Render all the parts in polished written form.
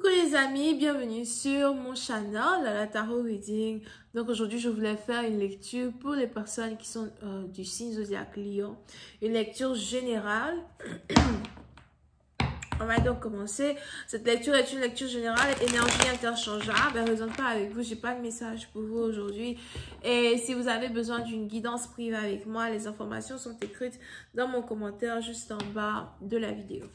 Coucou les amis, bienvenue sur mon channel, la Tarot Reading. Donc aujourd'hui, je voulais faire une lecture pour les personnes qui sont du signe zodiaque Lion. Une lecture générale. On va donc commencer. Cette lecture est une lecture générale, énergie interchangeable. Elle ne résonne pas avec vous, j'ai pas de message pour vous aujourd'hui. Et si vous avez besoin d'une guidance privée avec moi, les informations sont écrites dans mon commentaire juste en bas de la vidéo.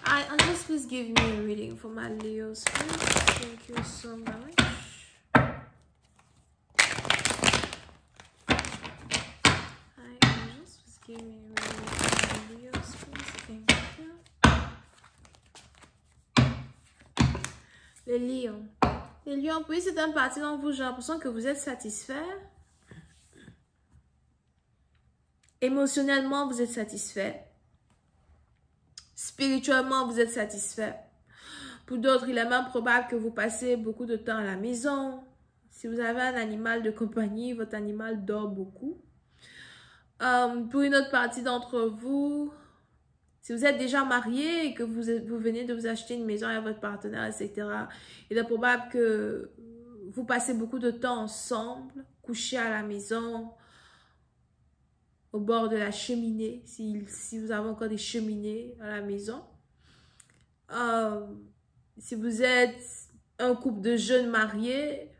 And just please give me a reading for my Leos, please. Thank you so much. Hi, angels, please give me a reading for my Leos, please. Thank you. Les lions. Les lions, oui, c'est un parti dans vous, j'ai l'impression que vous êtes satisfait. Émotionnellement, vous êtes satisfait. Spirituellement, vous êtes satisfait. Pour d'autres, il est même probable que vous passez beaucoup de temps à la maison. Si vous avez un animal de compagnie, votre animal dort beaucoup. Pour une autre partie d'entre vous, si vous êtes déjà marié et que vous venez de vous acheter une maison avec votre partenaire, etc., il est probable que vous passez beaucoup de temps ensemble, couchés à la maison, au bord de la cheminée, si vous avez encore des cheminées à la maison. Si vous êtes un couple de jeunes mariés,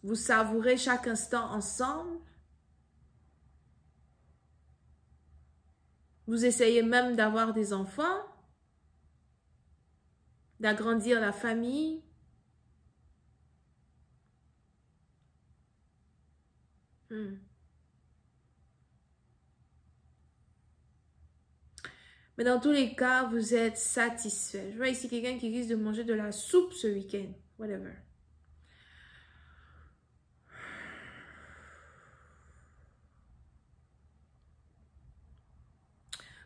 vous savourez chaque instant ensemble. Vous essayez même d'avoir des enfants, d'agrandir la famille. Mais dans tous les cas, vous êtes satisfait. Je vois ici quelqu'un qui risque de manger de la soupe ce week-end. Whatever.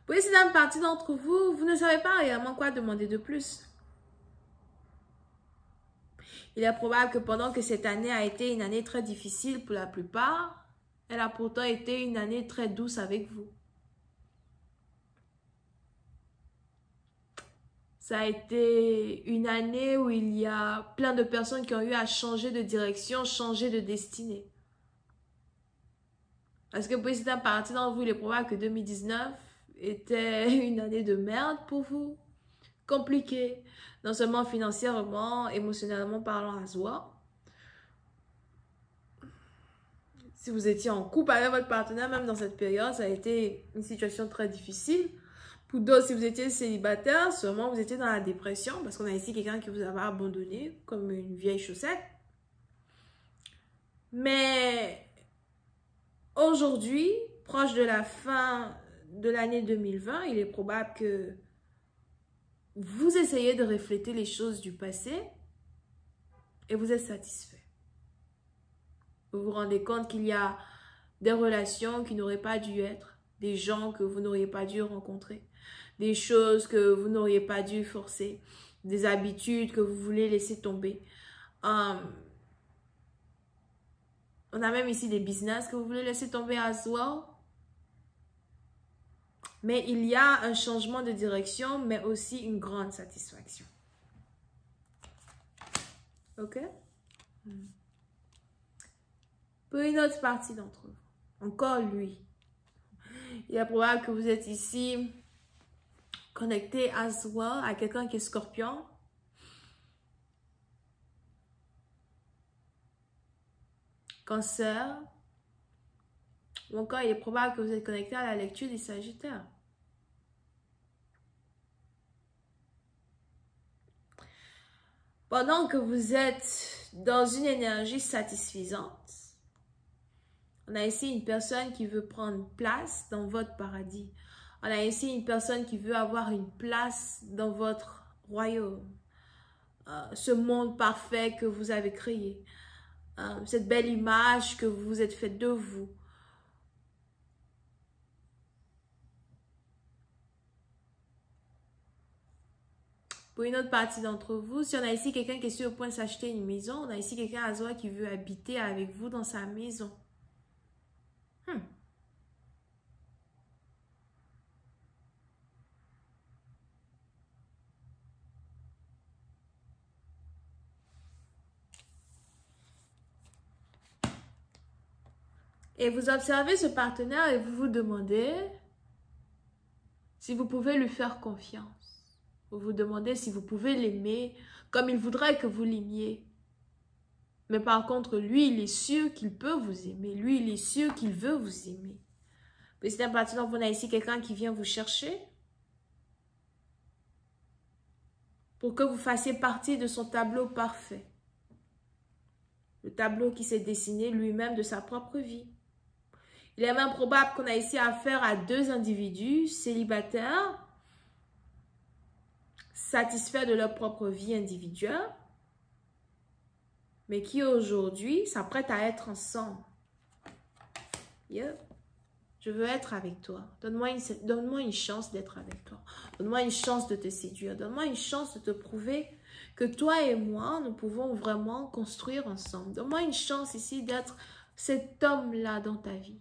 Pour essayer d'une partie d'entre vous, vous ne savez pas réellement quoi demander de plus. Il est probable que pendant que cette année a été une année très difficile pour la plupart, elle a pourtant été une année très douce avec vous. Ça a été une année où il y a plein de personnes qui ont eu à changer de direction, changer de destinée. Parce que pour certaines parties d'entre vous, il est probable que 2019 était une année de merde pour vous. Compliquée. Non seulement financièrement, émotionnellement parlant à soi. Si vous étiez en couple avec votre partenaire, même dans cette période, ça a été une situation très difficile. Pour d'autres, si vous étiez célibataire, sûrement vous étiez dans la dépression parce qu'on a ici quelqu'un qui vous avait abandonné comme une vieille chaussette. Mais aujourd'hui, proche de la fin de l'année 2020, il est probable que vous essayez de refléter les choses du passé et vous êtes satisfait. Vous vous rendez compte qu'il y a des relations qui n'auraient pas dû être, des gens que vous n'auriez pas dû rencontrer, des choses que vous n'auriez pas dû forcer, des habitudes que vous voulez laisser tomber. On a même ici des business que vous voulez laisser tomber as well. Mais il y a un changement de direction, mais aussi une grande satisfaction. Ok? Pour une autre partie d'entre vous, encore lui. Il est probable que vous êtes ici connecté as well à quelqu'un qui est scorpion. Cancer. Ou encore, il est probable que vous êtes connecté à la lecture des Sagittaires. Pendant que vous êtes dans une énergie satisfaisante, on a ici une personne qui veut prendre place dans votre paradis. On a ici une personne qui veut avoir une place dans votre royaume. Ce monde parfait que vous avez créé. Cette belle image que vous vous êtes faite de vous. Pour une autre partie d'entre vous, si on a ici quelqu'un qui est sur le point de s'acheter une maison, on a ici quelqu'un à soi qui veut habiter avec vous dans sa maison. Et vous observez ce partenaire et vous vous demandez si vous pouvez lui faire confiance. Vous vous demandez si vous pouvez l'aimer comme il voudrait que vous l'aimiez. Mais par contre, lui, il est sûr qu'il peut vous aimer. Lui, il est sûr qu'il veut vous aimer. Puis c'est un partenaire, vous avez ici quelqu'un qui vient vous chercher pour que vous fassiez partie de son tableau parfait. Le tableau qui s'est dessiné lui-même de sa propre vie. Il est même probable qu'on a ici affaire à deux individus célibataires, satisfaits de leur propre vie individuelle, mais qui aujourd'hui s'apprêtent à être ensemble. Yeah. Je veux être avec toi. Donne-moi une chance d'être avec toi. Donne-moi une chance de te séduire. Donne-moi une chance de te prouver que toi et moi, nous pouvons vraiment construire ensemble. Donne-moi une chance ici d'être cet homme-là dans ta vie.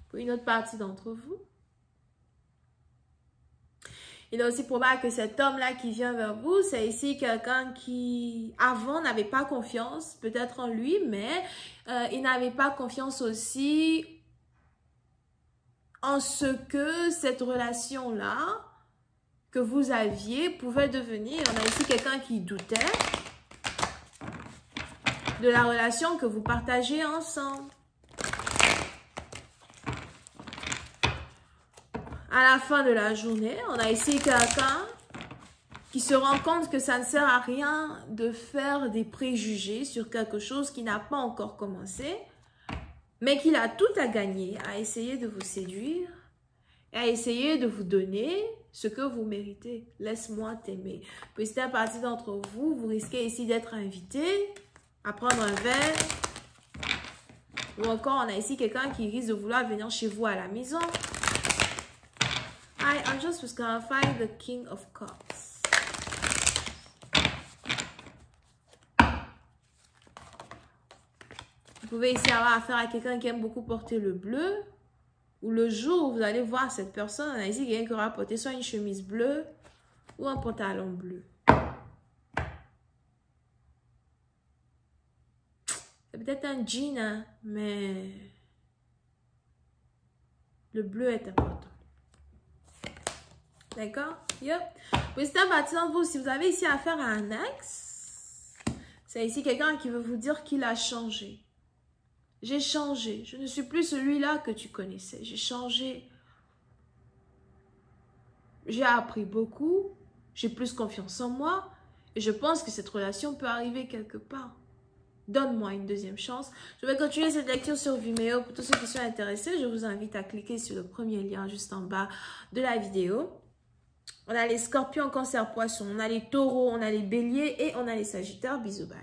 Pour une autre partie d'entre vous, il est aussi probable que cet homme-là qui vient vers vous, c'est ici quelqu'un qui, avant, n'avait pas confiance, peut-être en lui, mais il n'avait pas confiance aussi en ce que cette relation-là que vous aviez pouvait devenir. On a ici quelqu'un qui doutait de la relation que vous partagez ensemble. À la fin de la journée, on a ici quelqu'un qui se rend compte que ça ne sert à rien de faire des préjugés sur quelque chose qui n'a pas encore commencé, mais qu'il a tout à gagner à essayer de vous séduire et à essayer de vous donner ce que vous méritez. Laisse-moi t'aimer. Puis c'est un parti d'entre vous, vous risquez ici d'être invité à prendre un verre, ou encore on a ici quelqu'un qui risque de vouloir venir chez vous à la maison. I just was gonna find the King of Cups. Vous pouvez ici avoir affaire à quelqu'un qui aime beaucoup porter le bleu. Ou le jour où vous allez voir cette personne, on a ici quelqu'un qui aura porté soit une chemise bleue ou un pantalon bleu. C'est peut-être un jean, hein, mais le bleu est important. D'accord? Yep. Oui, c'est un parti d'entre vous. Si vous avez ici affaire à un ex, c'est ici quelqu'un qui veut vous dire qu'il a changé. J'ai changé. Je ne suis plus celui-là que tu connaissais. J'ai changé. J'ai appris beaucoup. J'ai plus confiance en moi. Et je pense que cette relation peut arriver quelque part. Donne-moi une deuxième chance. Je vais continuer cette lecture sur Vimeo. Pour tous ceux qui sont intéressés, je vous invite à cliquer sur le premier lien juste en bas de la vidéo. On a les scorpions, cancer, poissons. On a les taureaux, on a les béliers et on a les sagittaires. Bisous, bye.